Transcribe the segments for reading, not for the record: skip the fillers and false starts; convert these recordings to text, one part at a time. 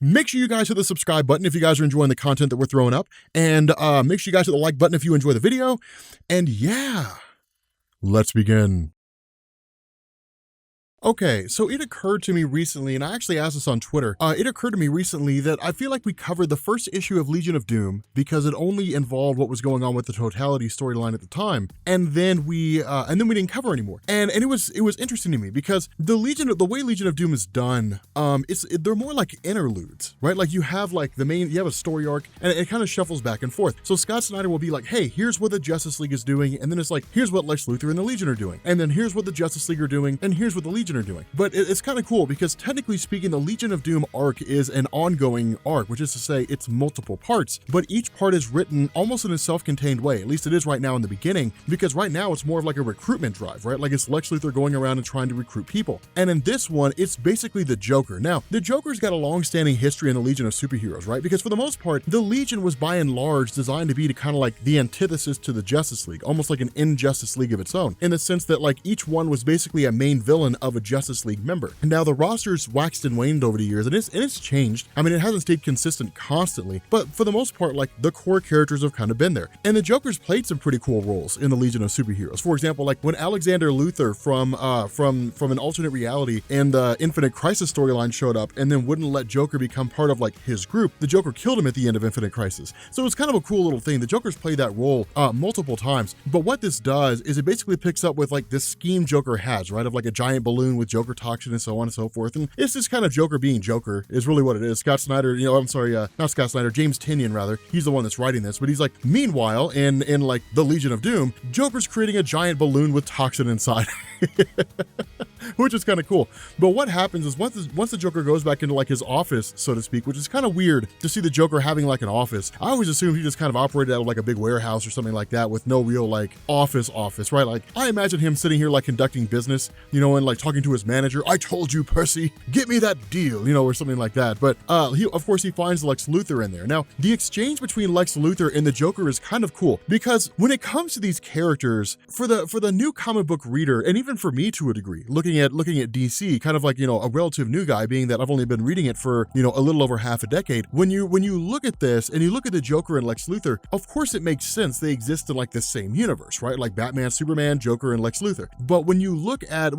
Make sure you guys hit the subscribe button if you guys are enjoying the content that we're throwing up. And make sure you guys hit the like button if you enjoy the video. And yeah, let's begin. Okay, so it occurred to me recently, and I actually asked this on Twitter, it occurred to me recently that I feel like we covered the first issue of Legion of Doom because it only involved what was going on with the totality storyline at the time, and then we didn't cover anymore. And it was interesting to me because the way Legion of Doom is done, they're more like interludes, right? Like you have like you have a story arc, and it kind of shuffles back and forth. So Scott Snyder will be like, hey, here's what the Justice League is doing, and then it's like, here's what Lex Luthor and the Legion are doing, and then here's what the Justice League are doing, and here's what the Legion are doing. But it's kind of cool because technically speaking, the Legion of Doom arc is an ongoing arc, which is to say it's multiple parts, but each part is written almost in a self-contained way. At least it is right now in the beginning, because right now it's more of like a recruitment drive, right? Like it's Lex Luthor going around and trying to recruit people. And in this one, it's basically the Joker. Now, the Joker's got a long-standing history in the Legion of superheroes, right? Because for the most part, the Legion was by and large designed to be kind of like the antithesis to the Justice League, almost like an Injustice League of its own, in the sense that like each one was basically a main villain of a Justice League member. And now the roster's waxed and waned over the years, and it's changed. I mean, it hasn't stayed consistent constantly, but for the most part, like the core characters have kind of been there. And the Joker's played some pretty cool roles in the Legion of superheroes. For example, like when Alexander Luthor from an alternate reality and the Infinite Crisis storyline showed up and then wouldn't let Joker become part of like his group, the Joker killed him at the end of Infinite Crisis. So it's kind of a cool little thing. The Joker's played that role multiple times, but what this does is it basically picks up with like this scheme Joker has, right? Of like a giant balloon with Joker toxin and so on and so forth. And it's just kind of Joker being Joker is really what it is. Scott Snyder, not Scott Snyder, James Tynion rather, he's the one that's writing this, but he's like, meanwhile, in like the Legion of Doom, Joker's creating a giant balloon with toxin inside. Which is kind of cool. But what happens is once the Joker goes back into like his office, so to speak, which is kind of weird to see the Joker having like an office. I always assumed he just kind of operated out of like a big warehouse or something like that with no real like office, right? Like I imagine him sitting here like conducting business, and like talking to his manager. I told you, Percy, get me that deal, or something like that. But he finds Lex Luthor in there. Now, the exchange between Lex Luthor and the Joker is kind of cool because when it comes to these characters, for the new comic book reader, and even for me to a degree, looking at DC, kind of like, a relative new guy, being that I've only been reading it for, a little over half a decade. When you look at this and you look at the Joker and Lex Luthor, of course it makes sense they exist in like the same universe, right? Like Batman, Superman, Joker, and Lex Luthor. But when you look at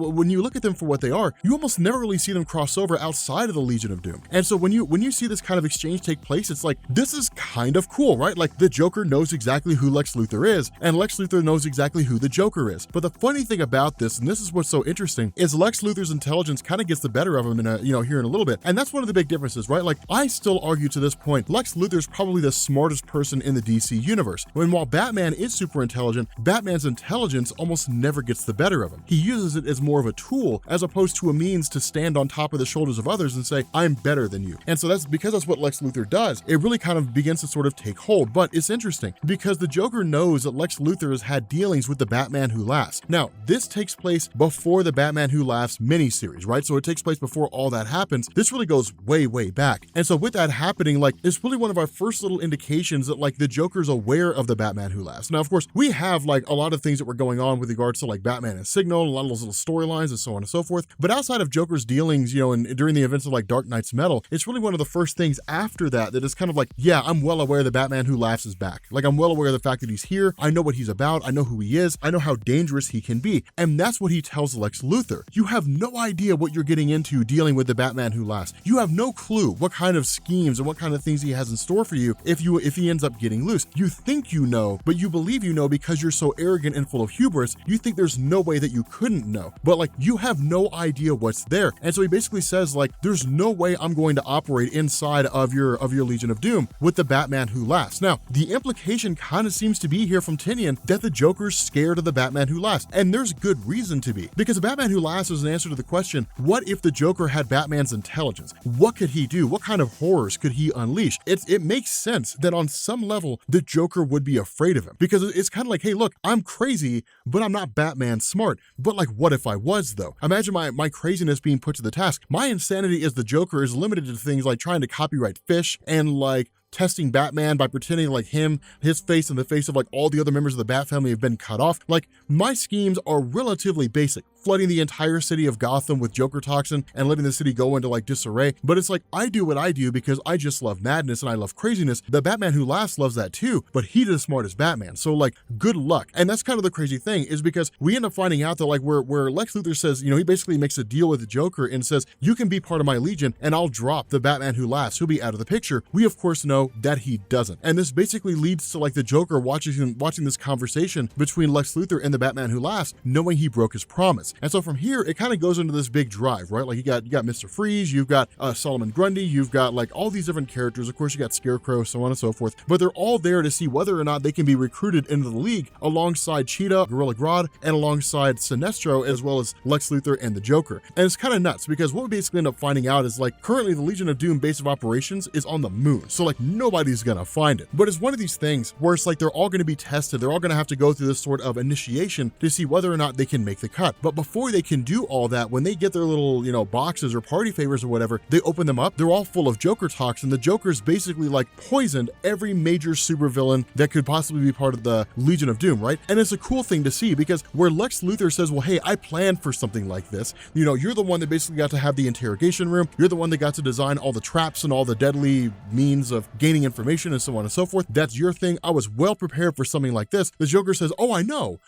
them for what they are, you almost never really see them cross over outside of the Legion of Doom. And so when you see this kind of exchange take place, it's like, this is kind of cool, right? Like the Joker knows exactly who Lex Luthor is, and Lex Luthor knows exactly who the Joker is. But the funny thing about this, and this is what's so interesting, is Lex Luthor's intelligence kind of gets the better of him here in a little bit. And that's one of the big differences, right? Like I still argue to this point, Lex Luthor's probably the smartest person in the DC universe. When while Batman is super intelligent, Batman's intelligence almost never gets the better of him. He uses it as more of a tool as opposed to a means to stand on top of the shoulders of others and say, I'm better than you. And so that's what Lex Luthor does. It really kind of begins to sort of take hold. But it's interesting because the Joker knows that Lex Luthor has had dealings with the Batman Who Laughs. Now, this takes place before the Batman Who Laughs miniseries, right? So it takes place before all that happens. This really goes way, way back. And so with that happening, like, it's really one of our first little indications that like the Joker's aware of the Batman Who Laughs. Now, of course, we have like a lot of things that were going on with regards to like Batman and Signal, a lot of those little storylines and so on and so forth. But outside of Joker's dealings, and during the events of like Dark Knight's Metal, it's really one of the first things after that is kind of like, yeah, I'm well aware the Batman Who Laughs is back. Like I'm well aware of the fact that he's here. I know what he's about. I know who he is. I know how dangerous he can be. And that's what he tells Lex Luthor. You have no idea what you're getting into dealing with the Batman Who Laughs. You have no clue what kind of schemes and what kind of things he has in store for you if he ends up getting loose. You think you know, but you believe you know because you're so arrogant and full of hubris. You think there's no way that you couldn't know. But like you have no idea what's there. And so he basically says like, there's no way I'm going to operate inside of your Legion of Doom with the Batman Who Laughs. Now, the implication kind of seems to be here from Tynion that the Joker's scared of the Batman Who Laughs. And there's good reason to be, because the Batman Who Laughs is an answer to the question, what if the Joker had Batman's intelligence? What could he do? What kind of horrors could he unleash? It makes sense that on some level, the Joker would be afraid of him, because it's kind of like, hey, look, I'm crazy, but I'm not Batman smart. But like, what if I was though? Imagine my craziness being put to the task. My insanity as the Joker is limited to things like trying to copyright Fish and like testing Batman by pretending like his face and the face of like all the other members of the Bat family have been cut off. Like my schemes are relatively basic. flooding the entire city of Gotham with Joker toxin and letting the city go into like disarray. But it's like, I do what I do because I just love madness and I love craziness. The Batman Who Laughs loves that too, but he's as smart as Batman. So like, good luck. And that's kind of the crazy thing, is because we end up finding out that like where Lex Luthor says, he basically makes a deal with the Joker and says, you can be part of my Legion and I'll drop the Batman Who Laughs. He'll be out of the picture. We of course know that he doesn't. And this basically leads to like the Joker watching this conversation between Lex Luthor and the Batman Who Laughs, knowing he broke his promise. And so from here, it kind of goes into this big drive, right? Like you got Mr. Freeze, you've got Solomon Grundy, you've got like all these different characters. Of course, you got Scarecrow, so on and so forth. But they're all there to see whether or not they can be recruited into the League alongside Cheetah, Gorilla Grodd, and alongside Sinestro, as well as Lex Luthor and the Joker. And it's kind of nuts because what we basically end up finding out is like currently the Legion of Doom base of operations is on the moon. So like nobody's gonna find it. But it's one of these things where it's like they're all gonna be tested. They're all gonna have to go through this sort of initiation to see whether or not they can make the cut. But before they can do all that, when they get their little, boxes or party favors or whatever, they open them up. They're all full of Joker toxin. The Joker's basically like poisoned every major supervillain that could possibly be part of the Legion of Doom, right? And it's a cool thing to see because where Lex Luthor says, well, hey, I planned for something like this. You're the one that basically got to have the interrogation room. You're the one that got to design all the traps and all the deadly means of gaining information and so on and so forth. That's your thing. I was well prepared for something like this. The Joker says, oh, I know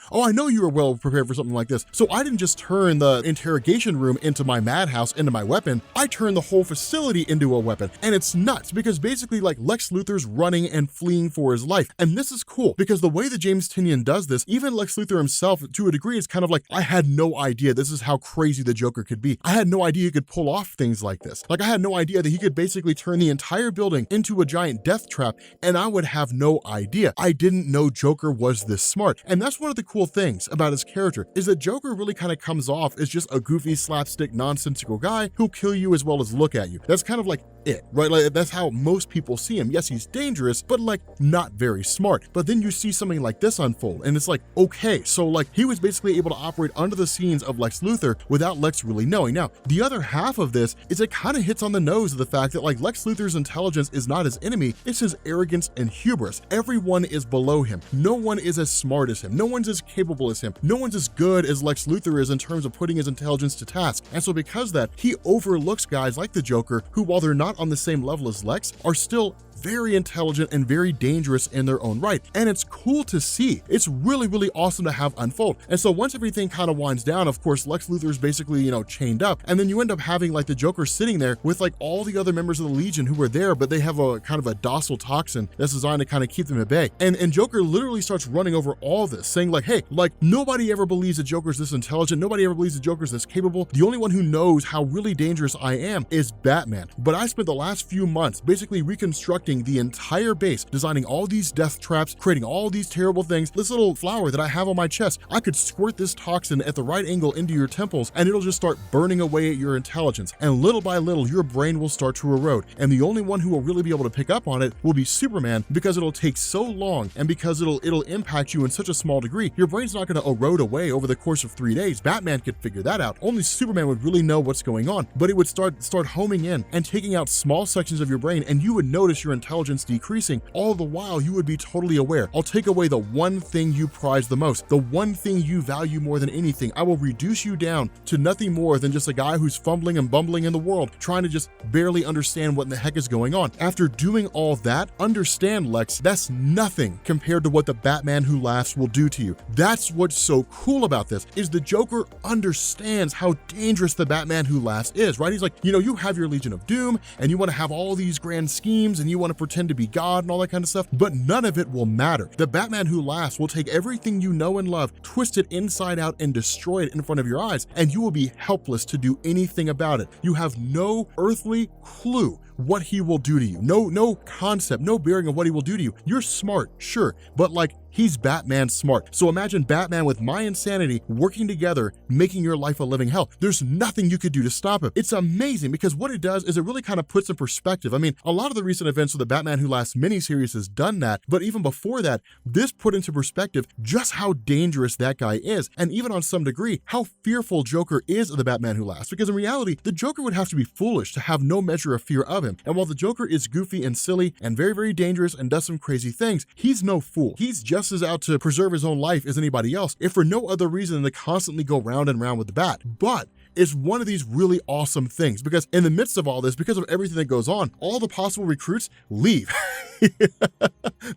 you were well prepared for something like this. So I didn't just turn the interrogation room into my madhouse, into my weapon. I turned the whole facility into a weapon. And it's nuts because basically like Lex Luthor's running and fleeing for his life. And this is cool because the way that James Tynion does this, even Lex Luthor himself to a degree is kind of like, I had no idea this is how crazy the Joker could be. I had no idea he could pull off things like this. Like I had no idea that he could basically turn the entire building into a giant death trap and I would have no idea. I didn't know Joker was this smart. And that's one of the cool things about his character is that Joker really kind of comes off as just a goofy slapstick nonsensical guy who'll kill you as well as look at you. That's kind of like it, right? Like that's how most people see him. Yes, he's dangerous, but like not very smart. But then you see something like this unfold and it's like, okay, so like he was basically able to operate under the scenes of Lex Luthor without Lex really knowing. Now, the other half of this is it kind of hits on the nose of the fact that like Lex Luthor's intelligence is not his enemy, it's his arrogance and hubris. Everyone is below him. No one is as smart as him. No one's as capable as him. No one's as good as Lex Luthor is in terms of putting his intelligence to task. And so because of that, he overlooks guys like the Joker who, while they're not on the same level as Lex, are still very intelligent and very dangerous in their own right. And it's cool to see. It's really, really awesome to have unfold. And so once everything kind of winds down, of course, Lex Luthor's basically, chained up. And then you end up having like the Joker sitting there with like all the other members of the Legion who were there, but they have a kind of a docile toxin that's designed to kind of keep them at bay. And Joker literally starts running over all this, saying like, hey, like nobody ever believes that Joker's this intelligent. Nobody ever believes that Joker's this capable. The only one who knows how really dangerous I am is Batman. But I spent the last few months basically reconstructing the entire base, designing all these death traps, creating all these terrible things. This little flower that I have on my chest, I could squirt this toxin at the right angle into your temples and it'll just start burning away at your intelligence. And little by little, your brain will start to erode. And the only one who will really be able to pick up on it will be Superman because it'll take so long and because it'll impact you in such a small degree. Your brain's not going to erode away over the course of 3 days. Batman could figure that out. Only Superman would really know what's going on, but it would start homing in and taking out small sections of your brain and you would notice your intelligence decreasing. All the while you would be totally aware. I'll take away the one thing you prize the most, the one thing you value more than anything. I will reduce you down to nothing more than just a guy who's fumbling and bumbling in the world, trying to just barely understand what in the heck is going on. After doing all that, understand, Lex, that's nothing compared to what the Batman Who Laughs will do to you. That's what's so cool about this, is the Joker understands how dangerous the Batman Who Laughs is, right? He's like, you have your Legion of Doom and you want to have all these grand schemes and you want to pretend to be God and all that kind of stuff, but none of it will matter. The Batman Who Laughs will take everything you know and love, twist it inside out and destroy it in front of your eyes, and you will be helpless to do anything about it. You have no earthly clue what he will do to you. No concept, no bearing of what he will do to you. You're smart, sure, but like, he's Batman smart. So imagine Batman with my insanity working together, making your life a living hell. There's nothing you could do to stop him. It's amazing because what it does is it really kind of puts in perspective. I mean, a lot of the recent events of the Batman Who Laughs miniseries has done that, but even before that, this put into perspective just how dangerous that guy is, and even on some degree, how fearful Joker is of the Batman Who Laughs. Because in reality, the Joker would have to be foolish to have no measure of fear of him. him. And while the Joker is goofy and silly and very, very dangerous and does some crazy things, he's no fool. He's just as out to preserve his own life as anybody else, if for no other reason than to constantly go round and round with the bat. But it's one of these really awesome things because in the midst of all this, because of everything that goes on, all the possible recruits leave.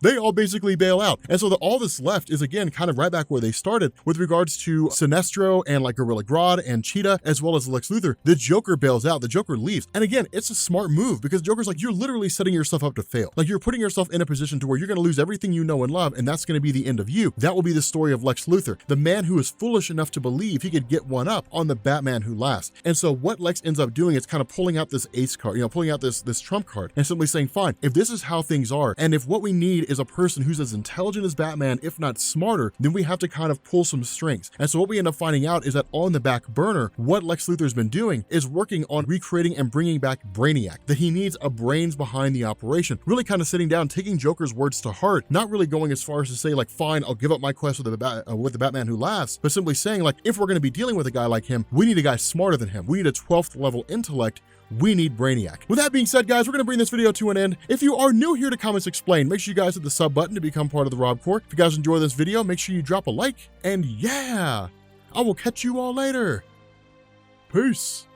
They all basically bail out. And so all that's left is, again, kind of right back where they started with regards to Sinestro and like Gorilla Grodd and Cheetah, as well as Lex Luthor. The Joker bails out. The Joker leaves. And again, it's a smart move because Joker's like, you're literally setting yourself up to fail. Like, you're putting yourself in a position to where you're going to lose everything you know and love, and that's going to be the end of you. That will be the story of Lex Luthor, the man who is foolish enough to believe he could get one up on the Batman who laughs. And so what Lex ends up doing is kind of pulling out this ace card, pulling out this trump card and simply saying, fine, if this is how things are, and if what we need is a person who's as intelligent as Batman, if not smarter, then we have to kind of pull some strings. And so what we end up finding out is that on the back burner, what Lex Luthor's been doing is working on recreating and bringing back Brainiac, that he needs a brains behind the operation, really kind of sitting down, taking Joker's words to heart, not really going as far as to say like, fine, I'll give up my quest with the Batman who laughs, but simply saying like, if we're going to be dealing with a guy like him, we need a guy smarter than him. We need a 12th level intellect. We need Brainiac. With that being said, guys, we're going to bring this video to an end. If you are new here to Comics Explained, make sure you guys hit the sub button to become part of the Rob Corps. If you guys enjoy this video, make sure you drop a like, and yeah, I will catch you all later. Peace.